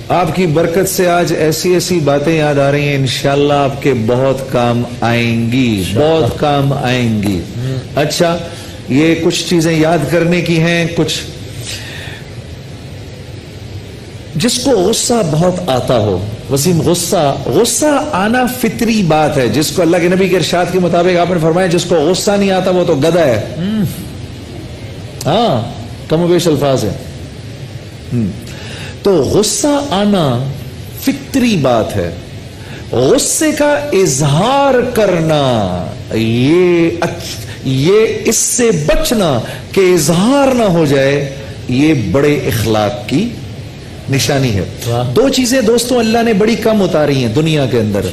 آپ کی برکت سے آج ایسی ایسی باتیں یاد آ رہی ہیں، انشاءاللہ آپ کے بہت کام آئیں گی، بہت کام آئیں گی۔ اچھا، یہ کچھ چیزیں یاد کرنے کی ہیں۔ کچھ جس کو غصہ بہت آتا ہو، وسیم، غصہ آنا فطری بات ہے۔ جس کو اللہ کے نبی کے ارشاد کے مطابق آپ نے فرمایا جس کو غصہ نہیں آتا وہ تو گدھا ہے۔ ہاں، کم و بیش الفاظ ہے۔ تو غصہ آنا فطری بات ہے۔ غصے کا اظہار کرنا، یہ اس سے بچنا کہ اظہار نہ ہو جائے، یہ بڑے اخلاق کی نشانی ہے۔ دو چیزیں دوستوں اللہ نے بڑی کم اتاری ہیں دنیا کے اندر۔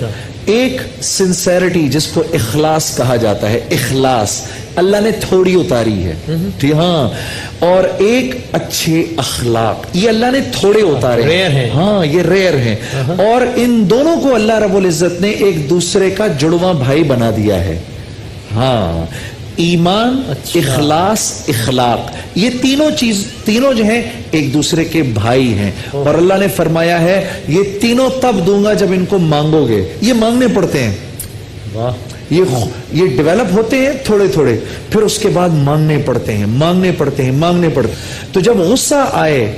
ایک سنسیرٹی، جس کو اخلاص کہا جاتا ہے، اخلاص اللہ نے تھوڑی اتاری ہے، ٹھیک، ہاں۔ اور ایک اچھے اخلاق، یہ اللہ نے تھوڑے اتارے ہیں، ہاں، یہ ریئر ہیں۔ اور ان دونوں کو اللہ رب العزت نے ایک دوسرے کا جڑواں بھائی بنا دیا ہے۔ ہاں، ایمان، اخلاص، اخلاق، یہ تینوں جو ہیں ایک دوسرے کے بھائی ہیں۔ اور اللہ نے فرمایا ہے یہ تینوں تب دوں گا جب ان کو مانگو گے۔ یہ مانگنے پڑتے ہیں، یہ ڈیولپ ہوتے ہیں تھوڑے تھوڑے، پھر اس کے بعد مانگنے پڑتے ہیں، مانگنے پڑتے ہیں، مانگنے پڑتے ہیں۔ تو جب غصہ آئے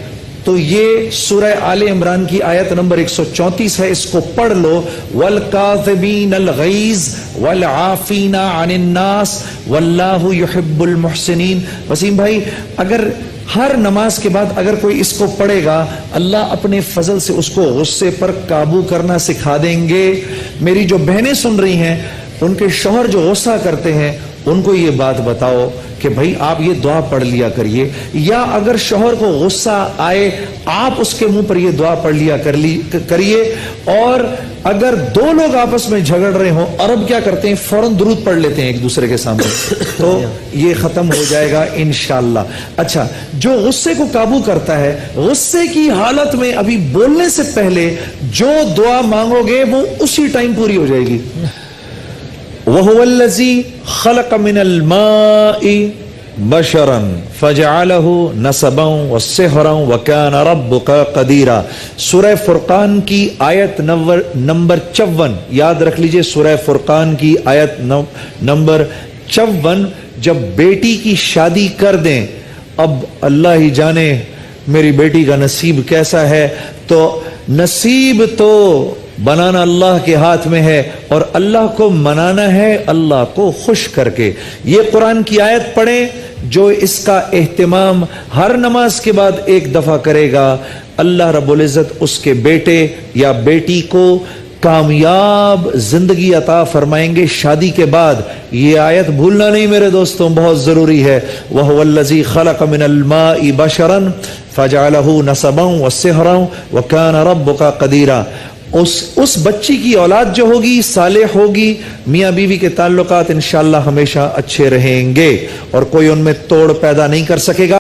تو یہ سورہ آل عمران کی آیت نمبر 134 ہے، اس کو پڑھ لو۔ وَالْكَاظِمِينَ الْغَيْظَ وَالْعَافِينَ عَنِ النَّاسِ وَاللَّهُ يُحِبُّ الْمُحْسِنِينَ۔ وسیم بھائی، اگر ہر نماز کے بعد اگر کوئی اس کو پڑھے گا، اللہ اپنے فضل سے اس کو غصے پر قابو کرنا سکھا دیں گے۔ میری جو بہنیں سن رہی ہیں، ان کے شوہر جو غصہ کرتے ہیں، ان کو یہ بات بتاؤ کہ بھائی آپ یہ دعا پڑھ لیا کریے، یا اگر شوہر کو غصہ آئے آپ اس کے منہ پر یہ دعا پڑھ لیا کریے۔ اور اگر دو لوگ آپس میں جھگڑ رہے ہوں، عرب کیا کرتے ہیں، فوراً درود پڑھ لیتے ہیں ایک دوسرے کے سامنے، تو یہ ختم ہو جائے گا انشاءاللہ۔ اچھا، جو غصے کو قابو کرتا ہے، غصے کی حالت میں ابھی بولنے سے پہلے جو دعا مانگو گے وہ اسی ٹائم پوری ہو جائے گی۔ وَهُوَ الَّذِي خَلَقَ مِنَ الْمَاءِ بَشَرًا فَجَعَلَهُ نَسَبًا وَسِحْرًا وَكَانَ رَبُّكَ قَدِيرًا۔ سورہ فرقان کی آیت نمبر 54، یاد رکھ لیجئے، سورہ فرقان کی آیت نمبر 54۔ جب بیٹی کی شادی کر دیں، اب اللہ ہی جانے میری بیٹی کا نصیب کیسا ہے، تو نصیب تو بنانا اللہ کے ہاتھ میں ہے، اور اللہ کو منانا ہے اللہ کو خوش کر کے۔ یہ قرآن کی آیت پڑھیں، جو اس کا اہتمام ہر نماز کے بعد ایک دفعہ کرے گا، اللہ رب العزت اس کے بیٹے یا بیٹی کو کامیاب زندگی عطا فرمائیں گے شادی کے بعد۔ یہ آیت بھولنا نہیں میرے دوستوں، بہت ضروری ہے۔ وَهُوَ الَّذِي خَلَقَ مِنَ الْمَاءِ بَشَرًا فَجَعَلَهُ نَسَبًا وَسِحْرًا وَكَانَ رَبُّكَ قَدِيرًا۔ اس بچی کی اولاد جو ہوگی صالح ہوگی، میاں بیوی کے تعلقات انشاءاللہ ہمیشہ اچھے رہیں گے، اور کوئی ان میں توڑ پیدا نہیں کر سکے گا۔